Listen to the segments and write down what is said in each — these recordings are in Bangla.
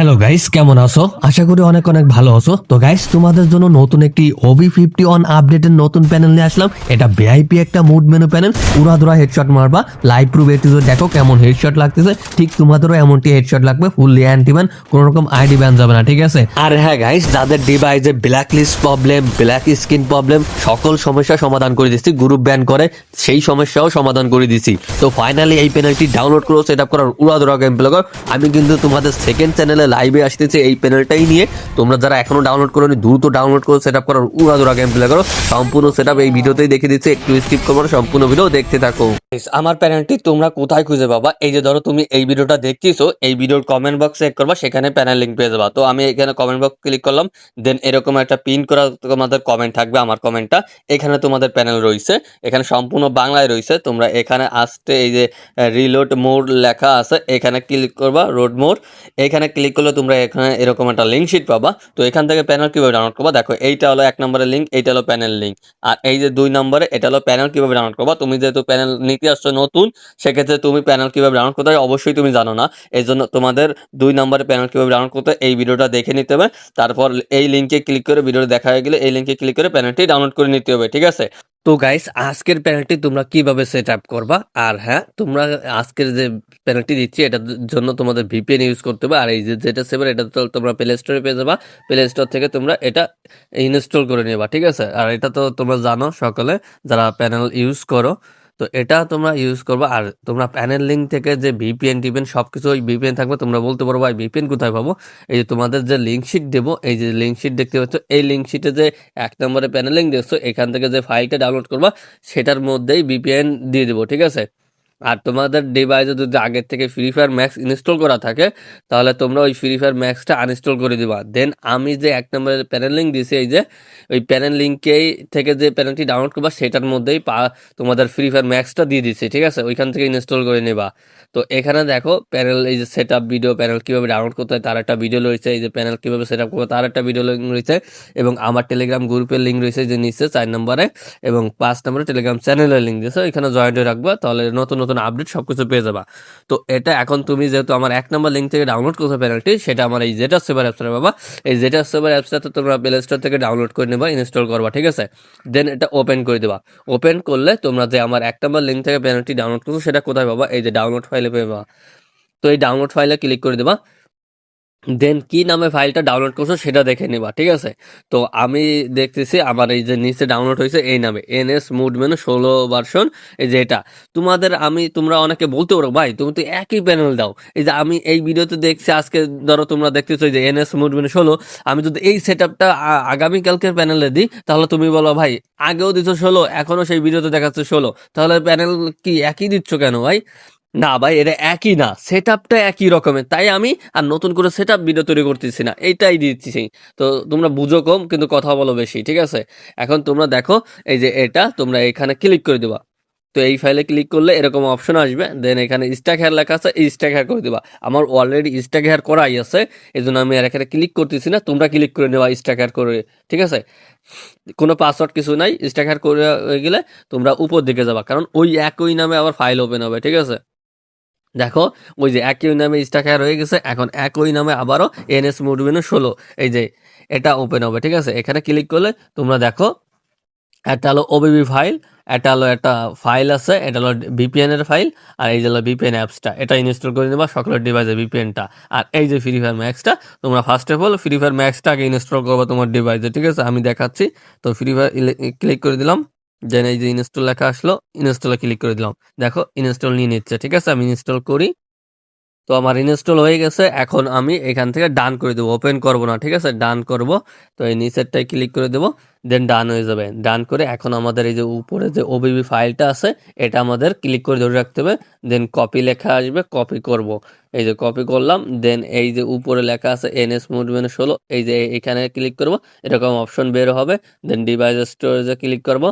হ্যালো গাইস, কেমন আছো? আশা করি অনেক অনেক ভালো আছো। তো গাইস, তোমাদের জন্য নতুন একটি OB51 আপডেটের নতুন প্যানেল নিয়ে আসলাম। এটা ভিআইপি একটা মুড মেনু প্যানেল। উড়াধুরা হেডশট মারবা, লাইভ প্রুফ এটিটিউড দেখো কেমন হেডশট লাগতেছে। ঠিক তোমাদেরও এমনটি হেডশট লাগবে, ফুললি অ্যান্টি ব্যান, কোনো রকম আইডি ব্যান যাবে না, ঠিক আছে? আর হ্যাঁ গাইস, যাদের ডিভাইসে black list problem, black screen problem, সকল সমস্যা সমাধান করে দিচ্ছি। গ্রুপ ব্যান করে সেই সমস্যাও সমাধান করে দিছি। তো ফাইনালি এই প্যানেলটি ডাউনলোড করো, সেট আপ করার উড়াধুরা গেম প্লে করো। আমি কিন্তু তোমাদের সেকেন্ড চ্যানেলে লাইভে আসতেছি এই প্যানেলটাই নিয়ে। তোমরা যারা এখনো ডাউনলোড করোনি দ্রুত ডাউনলোড করো, সেট আপ করার উড়াধুরা গেম প্লে করো। সম্পূর্ণ সেট আপ এই ভিডিওতেই দেখে দিচ্ছি, একটু স্কিপ করবো না, সম্পূর্ণ ভিডিও দেখতে থাকো। আমার প্যানেলটি তোমরা কোথায় খুঁজে পাবা? এই যে ধরো তুমি এই ভিডিওটা দেখতেছো, এই ভিডিওর কমেন্ট বক্স চেক করবা, সেখানে প্যানেল লিঙ্ক পেয়ে যাবা। তো আমি এখানে কমেন্ট বক্স ক্লিক করলাম, দেন এরকম একটা পিন করা তোমাদের কমেন্ট থাকবে, আমার কমেন্টটা। এখানে তোমাদের প্যানেল রয়েছে, এখানে সম্পূর্ণ বাংলায় রয়েছে। তোমরা এখানে আসতে এই যে রিলোড মোড লেখা আছে, এখানে ক্লিক করবা, রোড মোড। এখানে ক্লিক করলে তোমরা এখানে এরকম একটা লিঙ্ক শিট পাবা। তো এখান থেকে প্যানেল কিভাবে ডাউনলোড করবা দেখো, এইটা হলো 1 নম্বরের লিঙ্ক, এইটা হলো প্যানেল লিঙ্ক। আর এই যে 2 নম্বরে, এটা হলো প্যানেল কিভাবে ডাউনলোড করবা। তুমি যেহেতু প্যানেল নিতে আসছো নতুন, সেক্ষেত্রে তুমি প্যানেল কিভাবে ডাউনলোড করতে হয় অবশ্যই তুমি জানো না। এই জন্য তোমাদের 2 নম্বরে প্যানেল কিভাবে ডাউনলোড করতে হয় এই ভিডিওটা দেখে নিতে হবে। তারপর এই লিঙ্কে ক্লিক করে, ভিডিওটা দেখা হয়ে গেলে এই লিঙ্কে ক্লিক করে প্যানেলটি ডাউনলোড করে নিতে হবে, ঠিক আছে? তো গাইস, আজকের প্যানেলটি তোমরা কিভাবে সেট আপ করবা, আর হ্যাঁ, তোমরা আজকের যে প্যানেলটি দিচ্ছি এটার জন্য তোমাদের ভিপিএন ইউজ করতে হবে। আর এই যে যেটা সেভার, এটা তো তোমরা প্লে স্টোরে পেয়ে যাবা। প্লে স্টোর থেকে তোমরা এটা ইনস্টল করে নেবা, ঠিক আছে? আর এটা তো তোমরা জানো সকলে যারা প্যানেল ইউজ করো। তো এটা তোমরা ইউজ করবা। আর তোমরা প্যানেল লিঙ্ক থেকে যে ভিপিএন টিপেন সবকিছু ওই ভিপিএন থাকবে। তোমরা বলতে পারো ভাই ভিপিএন কোথায় পাবো? এই যে তোমাদের যে লিঙ্ক শিট দেবো, এই যে লিঙ্ক শিট দেখতে পাচ্ছ, এই লিঙ্ক শিটে যে 1 নম্বরে প্যানেল লিঙ্ক দেখছো, এখান থেকে যে ফাইলটা ডাউনলোড করবা সেটার মধ্যেই ভিপিএন দিয়ে দেবো, ঠিক আছে? আর তোমাদের ডিভাইসে যদি আগের থেকে ফ্রি ফায়ার ম্যাক্স ইনস্টল করা থাকে, তাহলে তোমরা ওই ফ্রি ফায়ার ম্যাক্সটা আনইনস্টল করে দিবা। দেন আমি যে 1 নম্বরের প্যানেল লিঙ্ক দিয়েছি, এই যে ওই প্যানেল লিঙ্কেই থেকে যে প্যানেলটি ডাউনলোড করবা সেটার মধ্যেই তোমাদের ফ্রি ফায়ার ম্যাক্সটা দিয়ে দিচ্ছি, ঠিক আছে? ওইখান থেকে ইনস্টল করে নেবা। তো এখানে দেখো প্যানেল, এই যে সেট আপ ভিডিও, প্যানেল কীভাবে ডাউনলোড করতে হয় তার একটা ভিডিও রয়েছে। এই যে প্যানেল কীভাবে সেট আপ করবো তার একটা ভিডিও লিঙ্ক রয়েছে। এবং আমার টেলিগ্রাম গ্রুপের লিঙ্ক রয়েছে যে নিচে 4 নম্বরে, এবং 5 নম্বরে টেলিগ্রাম চ্যানেলের লিঙ্ক দিয়েছে, ওইখানে জয়েন্ট হয়ে রাখবা, তাহলে নতুন নতুন আপডেট সবকিছু পেয়ে যাবা। তো এটা এখন তুমি যেহেতু আমার 1 নম্বর লিঙ্ক থেকে ডাউনলোড করছো প্যানেলটি, সেটা আমার এই জেটা সেভার অ্যাপসটা বাবা, এই জেটা সেভার অ্যাপসটা তো তোমরা প্লে স্টোর থেকে ডাউনলোড করে নেবা, ইনস্টল করবা, ঠিক আছে? দেন এটা ওপেন করে দেবা। ওপেন করলে তোমরা যে আমার 1 নম্বর লিঙ্ক থেকে প্যানেলটি ডাউনলোড করছো সেটা কোথায় পাবা? এই যে ডাউনলোড ফাইলে পাবা। তো এই ডাউনলোড ফাইলে ক্লিক করে দেবা। দেন কি নামে ফাইলটা ডাউনলোড করছো সেটা দেখে নিবা, ঠিক আছে? তো আমি দেখতেছি আমার এই যে নিচে ডাউনলোড হয়েছে এই নামে, NS মুড মেনু 16 ভার্সন। এই যে এটা তোমাদের, তোমরা অনেকে বলতে পারো ভাই তুমি তো একই প্যানেল দাও। এই যে আমি এই ভিডিওতে দেখছি, আজকে ধরো তোমরা দেখতেছো এই যে NS মুড মেনু 16, আমি যদি এই সেট আপটা আগামীকালকের প্যানেলে দিই, তাহলে তুমি বলো ভাই আগেও দিচ্ছ 16, এখনো সেই ভিডিওতে দেখাচ্ছে 16, তাহলে প্যানেল কি একই দিচ্ছ কেন ভাই? না ভাই, এটা একই না, সেট আপটা একই রকমের, তাই আমি আর নতুন করে সেট আপ ভিডিও তৈরি করতেছি না, এইটাই দিচ্ছি। তো তোমরা বুঝো কম কিন্তু কথা বলো বেশি, ঠিক আছে? এখন তোমরা দেখো, এই যে এটা তোমরা এখানে ক্লিক করে দিবা। তো এই ফাইলে ক্লিক করলে এরকম অপশন আসবে। দেন এখানে স্ট্যাক হেয়ার লেখা আছে, এই স্ট্যাক হেয়ার করে দিবা। আমার অলরেডি স্ট্যাক হেয়ার করাই আছে, এই জন্য আমি আর এখানে ক্লিক করতেছি না, তোমরা ক্লিক করে নেবা স্ট্যাক হেয়ার করে, ঠিক আছে? কোনো পাসওয়ার্ড কিছু নাই, স্ট্যাক হেয়ার করে হয়ে গেলে তোমরা উপর দিকে যাবা, কারণ ওই একই নামে আবার ফাইল ওপেন হবে, ঠিক আছে? দেখো, ওই যে একই নামে স্ট্যাক হ্যার হয়ে গেছে, এখন একই নামে আবারও NS মুড মেনু 16, এই যে এটা ওপেন হবে, ঠিক আছে? এখানে ক্লিক করলে তোমরা দেখো একটা হলো ওবিবি ফাইল, এটা হলো একটা ফাইল আছে, এটা হলো ভিপিএন এর ফাইল। আর এই যে হলো ভিপিএন অ্যাপসটা, এটা ইনস্টল করে নেবা সকলের ডিভাইসে ভিপিএনটা। আর এই যে ফ্রি ফায়ার ম্যাক্সটা, তোমরা first of all free fire ম্যাক্সটা আগে ইনস্টল করবো তোমার ডিভাইসে, ঠিক আছে? আমি দেখাচ্ছি। তো ফ্রি ফায়ার ক্লিক করে দিলাম, দেন এই যে ইনস্টল লেখা আসলো, ইনস্টলে ক্লিক করে দিলাম। দেখো ইনস্টল নিয়ে নিচ্ছে, ঠিক আছে? আমি ইনস্টল করি। তো আমার ইনস্টল হয়ে গেছে, এখন আমি এখান থেকে ডান করে দেবো, ওপেন করব না, ঠিক আছে? ডান করব। তো এই নিচেরটাই ক্লিক করে দেবো, দেন ডান হয়ে যাবে। ডান করে এখন আমাদের এই যে উপরে যে ওবিবি ফাইলটা আছে, এটা আমাদের ক্লিক করে ধরে রাখতে হবে। দেন কপি লেখা আসবে, কপি করব। এই যে কপি করলাম, দেন এই যে উপরে লেখা আছে NS মুড মেনু 16, এই যে এখানে ক্লিক করব, এরকম অপশন বের হবে। দেন ডিভাইস স্টোরেজে ক্লিক করব,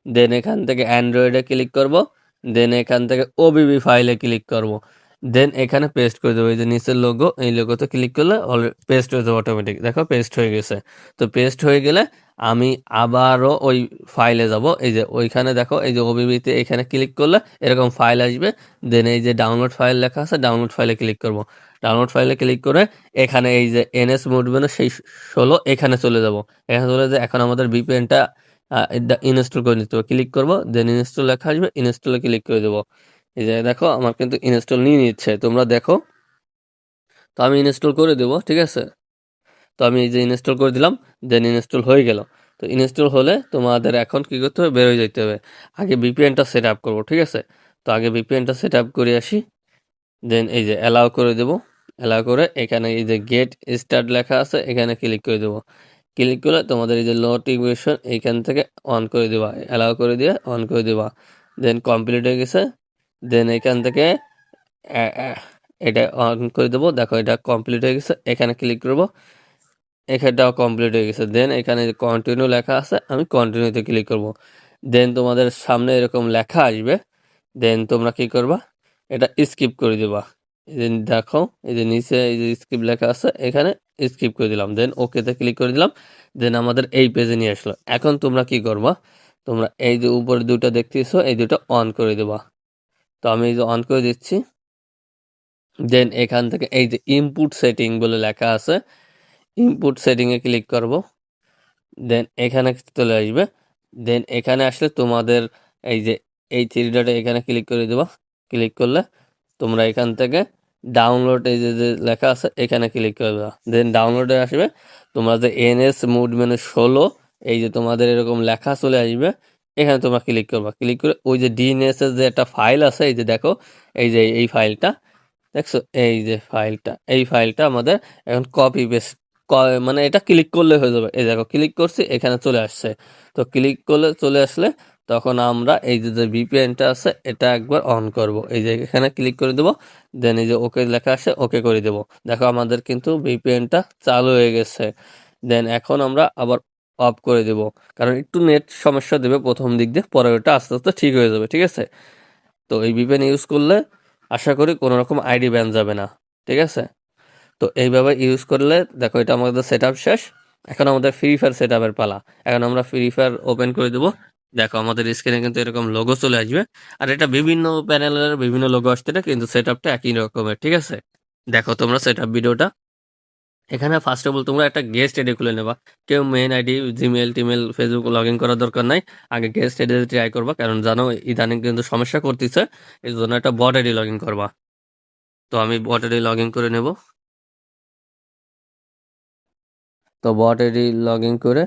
দেন এখান থেকে অ্যান্ড্রয়েডে ক্লিক করব, দেন এখান থেকে ওবিবি ফাইলে ক্লিক করব। দেন এখানে পেস্ট করে দেবো, এই যে নিচের লোগো, এই লোগোতে ক্লিক করলে পেস্ট হয়ে যাবে অটোমেটিক। দেখো পেস্ট হয়ে গেছে। তো পেস্ট হয়ে গেলে আমি আবারও ওই ফাইলে যাব, এই যে ওইখানে দেখো, এই যে ওবিবিতে এখানে ক্লিক করলে এরকম ফাইল আসবে। দেন এই যে ডাউনলোড ফাইল লেখা আছে, ডাউনলোড ফাইলে ক্লিক করব। ডাউনলোড ফাইলে ক্লিক করে এখানে এই যে এনএস মুড মেনু সেই 16 এখানে চলে যাব। এখানে চলে যে এখন আমাদের ভিপিএনটা ইনস্টল করে নিতে হবে। ক্লিক করব, দেন ইনস্টল লেখা আসবে, ইনস্টলে ক্লিক করে দেবো। এই যে দেখো আমার কিন্তু ইনস্টল নিয়ে নিচ্ছে, তোমরা দেখো। তো আমি ইনস্টল করে দেবো, ঠিক আছে। তো আমি এই যে ইনস্টল করে দিলাম, দেন ইনস্টল হয়ে গেল। তো ইনস্টল হলে তোমাদের এখন কি করতে হবে, বের হয়ে যেতে হবে। আগে ভিপিএনটা সেট আপ করবো, ঠিক আছে। তো আগে ভিপিএনটা সেট আপ করে আসি, দেন এই যে অ্যালাউ করে দেবো। অ্যালাউ করে এখানে এই যে গেট স্টার্ট লেখা আছে এখানে ক্লিক করে দেবো। ক্লিক করলে তোমাদের এই যে নোটিফিকেশন এইখান থেকে অন করে দেবা, অ্যালাউ করে দিয়ে অন করে দেবা। দেন কমপ্লিট হয়ে গেছে। দেন এখান থেকে এটা অন করে দেবো। দেখো এটা কমপ্লিট হয়ে গেছে, এখানে ক্লিক করবো, এখানটাও কমপ্লিট হয়ে গেছে। দেন এখানে কন্টিনিউ লেখা আছে, আমি কন্টিনিউতে ক্লিক করব। দেন তোমাদের সামনে এরকম লেখা আসবে, দেন তোমরা কি করবা, এটা স্কিপ করে দিবা। এই যে দেখো এই যে নিচে এই যে স্কিপ লেখা আছে এখানে স্কিপ করে দিলাম, দেন ওকেতে ক্লিক করে দিলাম। দেন আমাদের এই পেজে নিয়ে আসলো। এখন তোমরা কি করবা, তোমরা এই যে উপরে দুটো দেখতেছো এই দুটো অন করে দেবা। তো আমি এই যে অন করে দিচ্ছি। দেন এখান থেকে এই যে ইনপুট সেটিং বলে লেখা আছে, ইনপুট সেটিং এ ক্লিক করব। দেন এখানে চলে আসবে। দেন এখানে আসলে তোমাদের এই যে এই থ্রি ডটে এখানে ক্লিক করে দেবা। ক্লিক করলে তোমরা এখান থেকে ডাউনলোড এই যে যে লেখা আছে এখানে ক্লিক করে দেবা। দেন ডাউনলোডে আসবে, তোমরা যে এনএস মুড মেনু 16 এই যে তোমাদের এরকম লেখা চলে আসবে, এখানে তোমরা ক্লিক করবা। ক্লিক করে ওই যে ডিএনএস এর যে একটা ফাইল আছে এই যে দেখো, এই যে এই ফাইলটা দেখছো, এই যে ফাইলটা, এই ফাইলটা আমাদের এখন কপি পেস্ট মানে এটা ক্লিক করলে হয়ে যাবে। এই দেখো ক্লিক করছি এখানে চলে আসছে। তো ক্লিক করলে চলে আসলে তখন আমরা এই যে যে ভিপিএনটা আছে এটা একবার অন করব। এই যে এখানে ক্লিক করে দেবো। দেন এই যে ওকে লেখা আসে ওকে করে দেবো। দেখো আমাদের কিন্তু ভিপিএনটা চালু হয়ে গেছে। দেন এখন আমরা আবার অফ করে দেব, কারণ একটু নেট সমস্যা দেবে প্রথম দিক দিয়ে, পরে ওটা আস্তে আস্তে ঠিক হয়ে যাবে, ঠিক আছে। তো এই ভিপিএন ইউজ করলে আশা করি কোনো রকম আইডি ব্যান যাবে না, ঠিক আছে। তো এইভাবে ইউজ করলে দেখো এটা আমাদের সেট আপ শেষ। এখন আমাদের ফ্রি ফায়ার সেট আপের পালা। এখন আমরা ফ্রি ফায়ার ওপেন করে দেবো। দেখো আমাদের স্ক্রিনে কিন্তু এরকম লোগো চলে আসবে। আর এটা বিভিন্ন প্যানেলের বিভিন্ন লোগো আসতে পারে, কিন্তু সেট আপটা একই রকমের, ঠিক আছে। দেখো তোমরা সেট আপ ভিডিওটা, এখানে ফার্স্ট অফ অল তোমরা একটা গেস্ট আইডি খুলে নেবা। কেউ মেইন আইডি জিমেল টিমেল ফেসবুক লগ ইন করার দরকার নাই। আগে গেস্ট আইডি ট্রাই করবা, কারণ জানো ইদানিং কিন্তু সমস্যা করতেছে, এই জন্য একটা বট আইডি লগ ইন করবা। তো আমি বট আইডি লগ ইন করে নেব। তো বট আইডি লগ ইন করে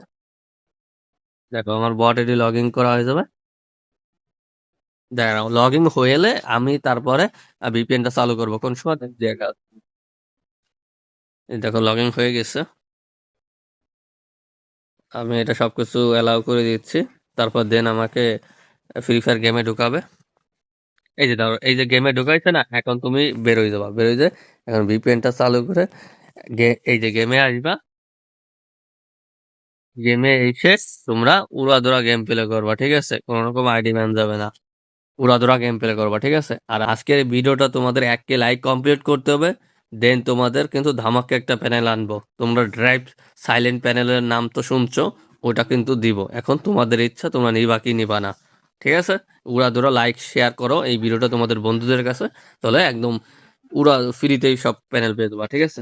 দেখো আমার বট আইডি লগ ইন করা হয়ে যাবে। দেখো লগ ইন হয়ে এলে আমি তারপরে ভিপিএনটা চালু করবো কোন সময় দেখা। এই দেখো লগ ইন হয়ে গেছে, আমি এটা সবকিছু অ্যালাউ করে দিচ্ছি। তারপর দেন আমাকে ফ্রি ফায়ার গেমে ঢুকাবে। এই যে ধরো এই যে গেমে ঢুকাইছে না, এখন তুমি বেরোয় যাবা, বেরোয় যায় এখন ভিপিএনটা চালু করে এই যে গেমে আসবা। গেমে এসে তোমরা উড়াধুরা গেম প্লে করবা, ঠিক আছে, কোনো রকম আইডি ম্যান যাবে না। উড়াধুরা গেম প্লে করবা, ঠিক আছে। আর আজকের এই ভিডিওটা তোমাদের 1K লাইক কমপ্লিট করতে হবে। দেন তোমাদের কিন্তু ধামাকা একটা প্যানেল আনবো। তোমরা ড্রাইভ সাইলেন্ট প্যানেলের নাম তো শুনছো, ওটা কিন্তু দিব। এখন তোমাদের ইচ্ছা তোমরা নিবা কি নিবা না, ঠিক আছে। উড়াধুরা লাইক শেয়ার করো এই ভিডিওটা তোমাদের বন্ধুদের কাছে, তাহলে একদম উড়া ফ্রিতেই সব প্যানেল পেয়ে দেবা, ঠিক আছে।